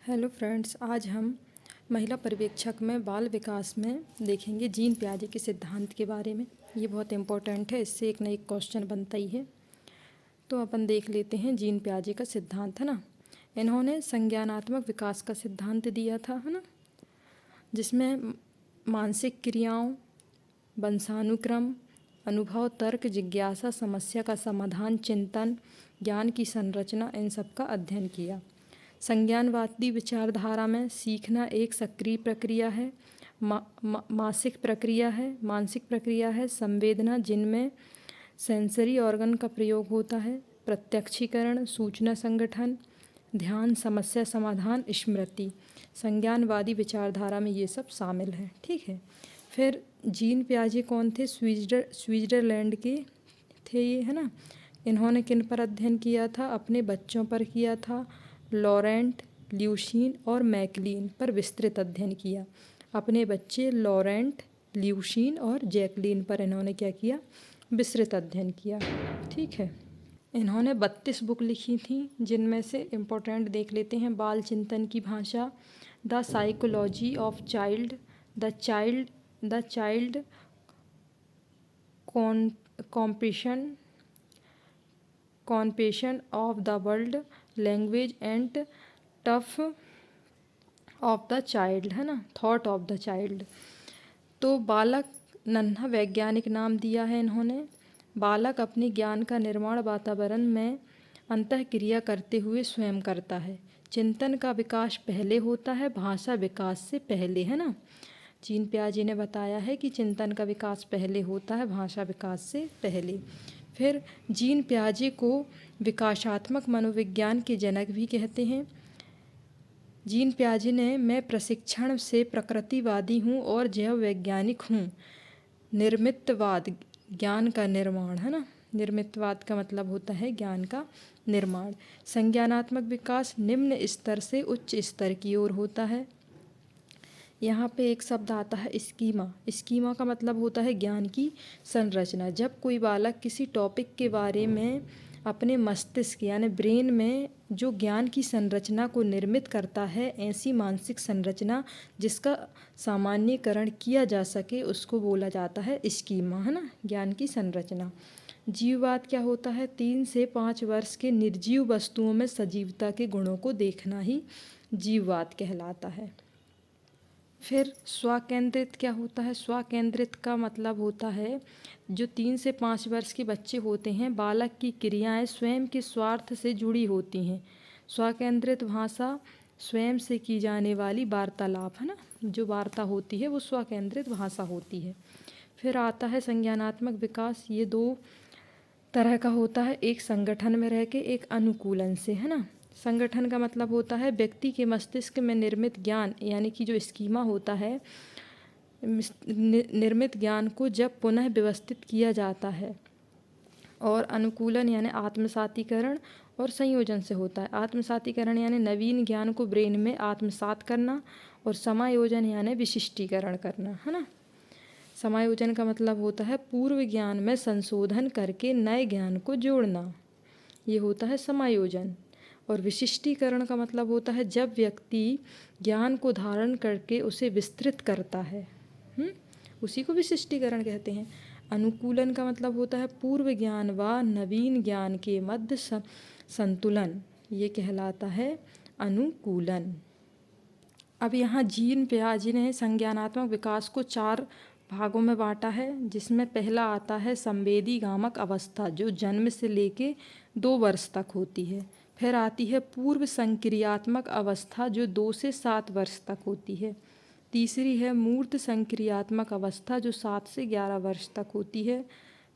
Hello friends, आज हम महिला पर्यवेक्षक में बाल विकास में देखेंगे जीन पियाजे के सिद्धांत के बारे में। ये बहुत इम्पोर्टेंट है, इससे एक न एक क्वेश्चन बनता ही है। तो अपन देख लेते हैं जीन पियाजे का सिद्धांत, है ना। इन्होंने संज्ञानात्मक विकास का सिद्धांत दिया था, है ना, जिसमें मानसिक क्रियाओं, वंशानुक्रम, अनुभव, तर्क, जिज्ञासा, समस्या का समाधान, चिंतन, ज्ञान की संरचना, इन सब का अध्ययन किया। संज्ञानवादी विचारधारा में सीखना एक सक्रिय प्रक्रिया है, मानसिक प्रक्रिया है, संवेदना जिनमें सेंसरी ऑर्गन का प्रयोग होता है, प्रत्यक्षीकरण, सूचना संगठन, ध्यान, समस्या समाधान, स्मृति। संज्ञानवादी विचारधारा में ये सब शामिल है, ठीक है। फिर जीन पियाजे कौन थे? स्विट्ज़रलैंड के थे ये, है ना। इन्होंने किन पर अध्ययन किया था? अपने बच्चों पर किया था। लॉरेंट, ल्यूशीन और मैकलीन पर विस्तृत अध्ययन किया। अपने बच्चे लॉरेंट, ल्यूशीन और जैकलीन पर इन्होंने क्या किया? विस्तृत अध्ययन किया, ठीक है। इन्होंने 32 बुक लिखी थी, जिनमें से इम्पोर्टेंट देख लेते हैं। बाल चिंतन की भाषा, the psychology of child, the child compassion of the world, language and tough of the child, है ना, थॉट ऑफ द चाइल्ड। तो बालक नन्हा वैज्ञानिक नाम दिया है इन्होंने। बालक अपने ज्ञान का निर्माण वातावरण में अंतःक्रिया करते हुए स्वयं करता है। चिंतन का विकास पहले होता है, भाषा विकास से पहले, है ना। जीन पियाजे ने बताया है कि चिंतन का विकास पहले होता है, भाषा विकास से पहले। फिर जीन पियाजे को विकासात्मक मनोविज्ञान के जनक भी कहते हैं। जीन पियाजे ने मैं प्रशिक्षण से प्रकृतिवादी हूँ और जैव वैज्ञानिक हूँ। निर्मितवाद, ज्ञान का निर्माण, है ना। निर्मितवाद का मतलब होता है ज्ञान का निर्माण। संज्ञानात्मक विकास निम्न स्तर से उच्च स्तर की ओर होता है। यहाँ पे एक शब्द आता है स्कीमा। स्कीमा का मतलब होता है ज्ञान की संरचना। जब कोई बालक किसी टॉपिक के बारे में अपने मस्तिष्क यानी ब्रेन में जो ज्ञान की संरचना को निर्मित करता है, ऐसी मानसिक संरचना जिसका सामान्यीकरण किया जा सके, उसको बोला जाता है स्कीमा, है ना, ज्ञान की संरचना। जीववाद क्या होता है? 3 से 5 वर्ष के निर्जीव वस्तुओं में सजीवता के गुणों को देखना ही जीववाद कहलाता है। फिर स्वकेंद्रित क्या होता है? स्वकेंद्रित का मतलब होता है जो 3 से 5 वर्ष के बच्चे होते हैं, बालक की क्रियाएं स्वयं के स्वार्थ से जुड़ी होती हैं। स्वकेंद्रित भाषा स्वयं से की जाने वाली वार्तालाप, है ना, जो वार्ता होती है वो स्वकेंद्रित भाषा होती है। फिर आता है संज्ञानात्मक विकास। ये 2 तरह का होता है, एक संगठन में रह के, एक अनुकूलन से, है ना। संगठन का मतलब होता है व्यक्ति के मस्तिष्क में निर्मित ज्ञान यानी कि जो स्कीमा होता है, निर्मित ज्ञान को जब पुनः व्यवस्थित किया जाता है। और अनुकूलन यानी आत्मसातीकरण और संयोजन से होता है। आत्मसातीकरण यानी नवीन ज्ञान को ब्रेन में आत्मसात करना, और समायोजन यानी विशिष्टीकरण करना, है ना। समायोजन का मतलब होता है पूर्व ज्ञान में संशोधन करके नए ज्ञान को जोड़ना, ये होता है समायोजन। और विशिष्टीकरण का मतलब होता है जब व्यक्ति ज्ञान को धारण करके उसे विस्तृत करता है, उसी को विशिष्टीकरण कहते हैं। अनुकूलन का मतलब होता है पूर्व ज्ञान व नवीन ज्ञान के मध्य संतुलन, ये कहलाता है अनुकूलन। अब यहाँ जीन पियाजे ने संज्ञानात्मक विकास को 4 भागों में बांटा है, जिसमें पहला आता है संवेदी गामक अवस्था, जो जन्म से लेके 2 वर्ष तक होती है। फिर आती है पूर्व संक्रियात्मक अवस्था, जो 2 से 7 वर्ष तक होती है। तीसरी है मूर्त संक्रियात्मक अवस्था, जो 7 से 11 वर्ष तक होती है।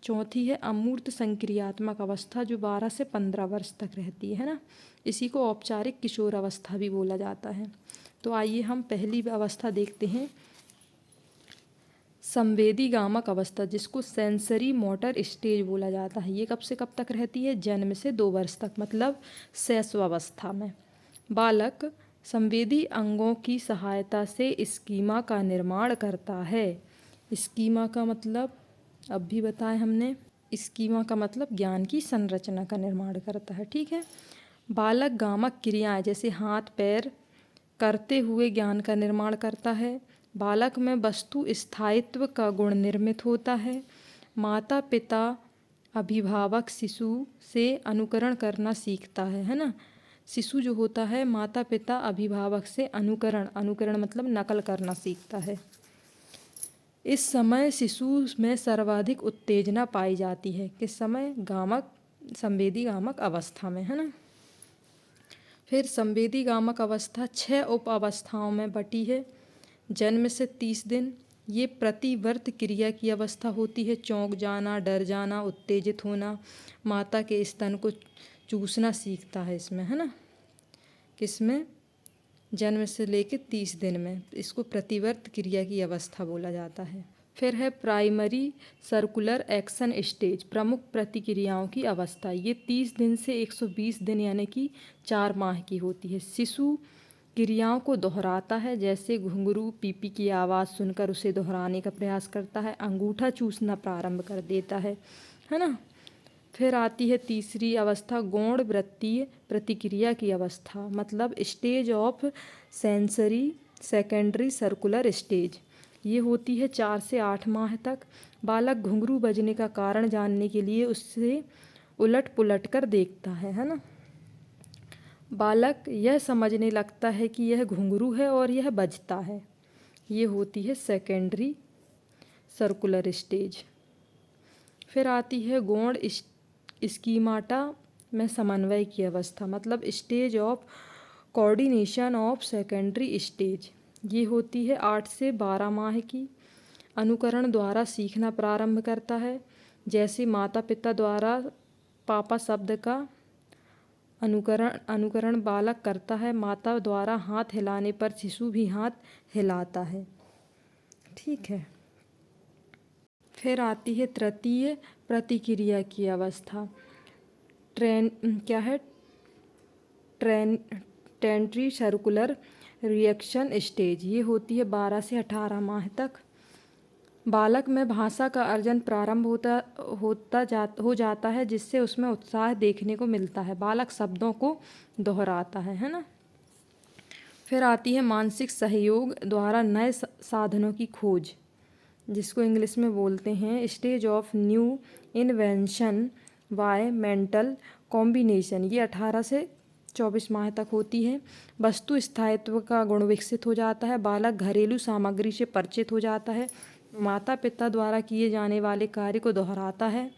चौथी है अमूर्त संक्रियात्मक अवस्था, जो 12 से 15 वर्ष तक रहती है ना। इसी को औपचारिक किशोर अवस्था भी बोला जाता है। तो आइए हम पहली अवस्था देखते हैं, संवेदी गामक अवस्था, जिसको सेंसरी मोटर स्टेज बोला जाता है। ये कब से कब तक रहती है? जन्म से 2 वर्ष तक, मतलब शैशवावस्था में। बालक संवेदी अंगों की सहायता से स्कीमा का निर्माण करता है। स्कीमा का मतलब अब भी बताएं हमने, स्कीमा का मतलब ज्ञान की संरचना का निर्माण करता है, ठीक है। बालक गामक क्रियाएं जैसे हाथ पैर करते हुए ज्ञान का निर्माण करता है। बालक में वस्तु स्थायित्व का गुण निर्मित होता है। माता पिता अभिभावक शिशु से अनुकरण करना सीखता है ना। शिशु जो होता है माता पिता अभिभावक से अनुकरण मतलब नकल करना सीखता है। इस समय शिशु में सर्वाधिक उत्तेजना पाई जाती है। किस समय? संवेदी गामक अवस्था में, है ना। फिर संवेदी गामक अवस्था 6 उप अवस्थाओं में बटी है। जन्म से 30 दिन ये प्रतिवर्त क्रिया की अवस्था होती है। चौंक जाना, डर जाना, उत्तेजित होना, माता के स्तन को चूसना सीखता है इसमें, है ना। किसमें? जन्म से लेकर 30 दिन में। इसको प्रतिवर्त क्रिया की अवस्था बोला जाता है। फिर है प्राइमरी सर्कुलर एक्शन स्टेज, प्रमुख प्रतिक्रियाओं की अवस्था। ये 30 दिन से 120 दिन यानी कि 4 माह की होती है। शिशु क्रियाओं को दोहराता है, जैसे घुंघरू पीपी की आवाज़ सुनकर उसे दोहराने का प्रयास करता है। अंगूठा चूसना प्रारंभ कर देता है ना। फिर आती है तीसरी अवस्था, गौण वृत्तीय प्रतिक्रिया की अवस्था, मतलब stage of sensory secondary circular stage. ये होती है 4 से 8 माह तक। बालक घुंघरू बजने का कारण जानने के लिए उससे उलट पुलट कर देखता है ना। बालक यह समझने लगता है कि यह घुंघरू है और यह बजता है। ये होती है सेकेंडरी सर्कुलर स्टेज। फिर आती है गौण स्कीमाटा में समन्वय की अवस्था, मतलब stage of coordination of secondary stage. ये होती है 8 से 12 माह की। अनुकरण द्वारा सीखना प्रारंभ करता है, जैसे माता पिता द्वारा पापा शब्द का अनुकरण बालक करता है। माता द्वारा हाथ हिलाने पर शिशु भी हाथ हिलाता है। ठीक है। फिर आती है तृतीय प्रतिक्रिया की अवस्था, टेंट्री सर्कुलर रिएक्शन स्टेज। ये होती है 12 से 18 माह तक। बालक में भाषा का अर्जन प्रारंभ हो जाता है, जिससे उसमें उत्साह देखने को मिलता है। बालक शब्दों को दोहराता है ना। फिर आती है मानसिक सहयोग द्वारा नए साधनों की खोज, जिसको इंग्लिश में बोलते हैं stage of new invention by mental combination. ये 18 से 24 माह तक होती है। वस्तु स्थायित्व का गुण विकसित हो जाता है। बालक घरेलू सामग्री से परिचित हो जाता है। माता पिता द्वारा किए जाने वाले कार्य को दोहराता है।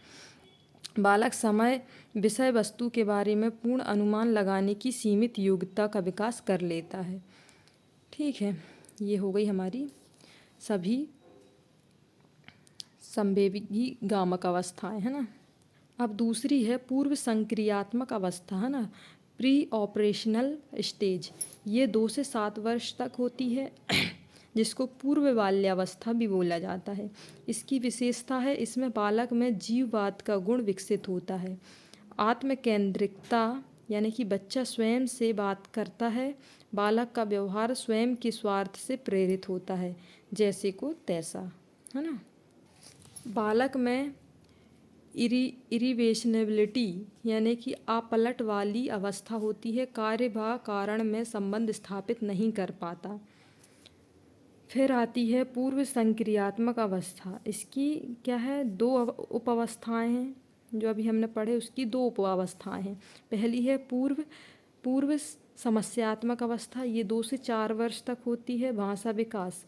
बालक समय विषय वस्तु के बारे में पूर्ण अनुमान लगाने की सीमित योग्यता का विकास कर लेता है। ठीक है, ये हो गई हमारी सभी संवेदी गामक अवस्थाएं, है ना। अब दूसरी है पूर्व संक्रियात्मक अवस्था, है ना, प्री ऑपरेशनल स्टेज। ये 2 से 7 वर्ष तक होती है, जिसको पूर्व बाल्यावस्था भी बोला जाता है। इसकी विशेषता है इसमें बालक में जीववाद का गुण विकसित होता है। आत्मकेंद्रिकता यानी कि बच्चा स्वयं से बात करता है। बालक का व्यवहार स्वयं के स्वार्थ से प्रेरित होता है, जैसे को तैसा, है ना। बालक में इरिवेशनेबिलिटी यानी कि अपलट वाली अवस्था होती है। कार्य व कारण में संबंध स्थापित नहीं कर पाता। फिर आती है पूर्व संक्रियात्मक अवस्था। इसकी क्या है, 2 उप अवस्थाएँ हैं। जो अभी हमने पढ़े उसकी 2 उप अवस्थाएँ हैं। पहली है पूर्व समस्यात्मक अवस्था। ये 2 से 4 वर्ष तक होती है। भाषा विकास,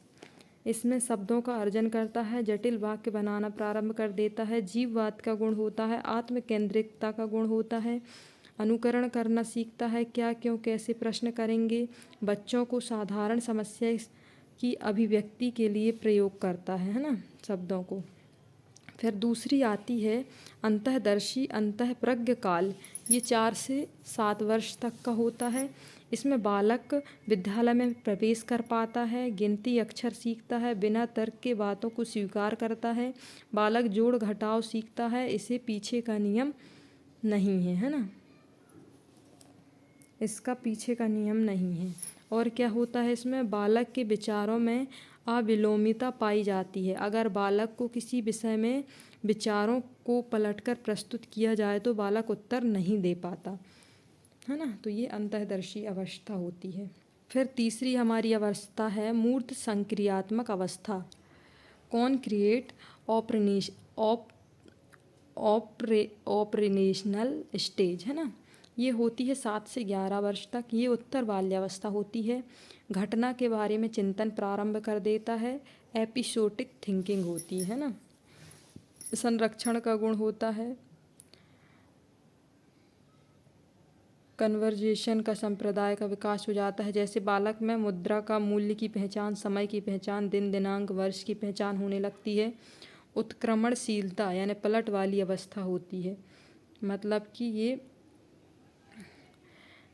इसमें शब्दों का अर्जन करता है, जटिल वाक्य बनाना प्रारंभ कर देता है। जीववाद का गुण होता है, आत्मकेंद्रिकता का गुण होता है, अनुकरण करना सीखता है, क्या क्यों कैसे प्रश्न करेंगे। बच्चों को साधारण समस्या की अभिव्यक्ति के लिए प्रयोग करता है ना, शब्दों को। फिर दूसरी आती है अंतःदर्शी अंतःप्रज्ञ काल। ये 4 से 7 वर्ष तक का होता है। इसमें बालक विद्यालय में प्रवेश कर पाता है, गिनती अक्षर सीखता है, बिना तर्क के बातों को स्वीकार करता है। बालक जोड़ घटाव सीखता है, इसे पीछे का नियम नहीं है ना, इसका पीछे का नियम नहीं है। और क्या होता है इसमें, बालक के विचारों में अविलोमिता पाई जाती है। अगर बालक को किसी विषय में विचारों को पलटकर प्रस्तुत किया जाए तो बालक उत्तर नहीं दे पाता, है ना। तो ये अंतःदर्शी अवस्था होती है। फिर तीसरी हमारी अवस्था है मूर्त संक्रियात्मक अवस्था, कॉन्क्रिएट ऑपरेशनल स्टेज, है ना। ये होती है 7 से 11 वर्ष तक। ये उत्तर बाल्यावस्था होती है। घटना के बारे में चिंतन प्रारंभ कर देता है। एपिसोडिक थिंकिंग होती है ना। संरक्षण का गुण होता है। कन्वर्जेशन का संप्रदाय का विकास हो जाता है। जैसे बालक में मुद्रा का मूल्य की पहचान, समय की पहचान, दिन दिनांक वर्ष की पहचान होने लगती है। उत्क्रमणशीलता यानी पलट वाली अवस्था होती है। मतलब कि ये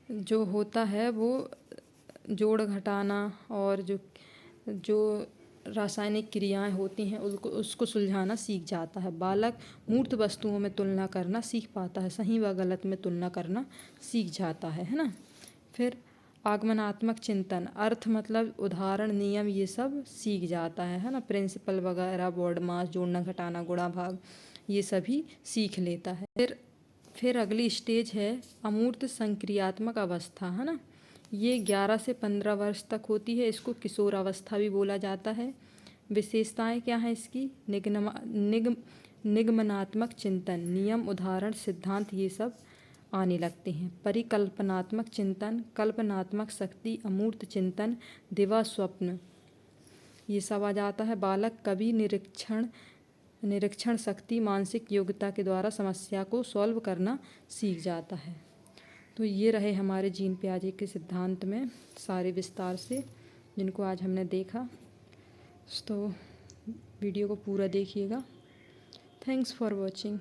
जो होता है वो जोड़ घटाना और जो रासायनिक क्रियाएं होती हैं उसको सुलझाना सीख जाता है। बालक मूर्त वस्तुओं में तुलना करना सीख पाता है, सही व गलत में तुलना करना सीख जाता है ना। फिर आगमनात्मक चिंतन, अर्थ मतलब उदाहरण, नियम, ये सब सीख जाता है ना। प्रिंसिपल वगैरह, बॉड मास, जोड़ना घटाना, गुणा भाग, ये सभी सीख लेता है। फिर अगली स्टेज है अमूर्त संक्रियात्मक अवस्था, है ना। ये 11 से 15 वर्ष तक होती है। इसको किशोर अवस्था भी बोला जाता है। विशेषताएं क्या हैं इसकी? निगमनात्मक चिंतन, नियम, उदाहरण, सिद्धांत, ये सब आने लगते हैं। परिकल्पनात्मक चिंतन, कल्पनात्मक शक्ति, अमूर्त चिंतन, दिवा स्वप्न, ये सब आ जाता है। बालक कवि निरीक्षण शक्ति, मानसिक योग्यता के द्वारा समस्या को सॉल्व करना सीख जाता है। तो ये रहे हमारे जीन पियाजे के सिद्धांत में सारे विस्तार से जिनको आज हमने देखा। तो वीडियो को पूरा देखिएगा। Thanks for watching.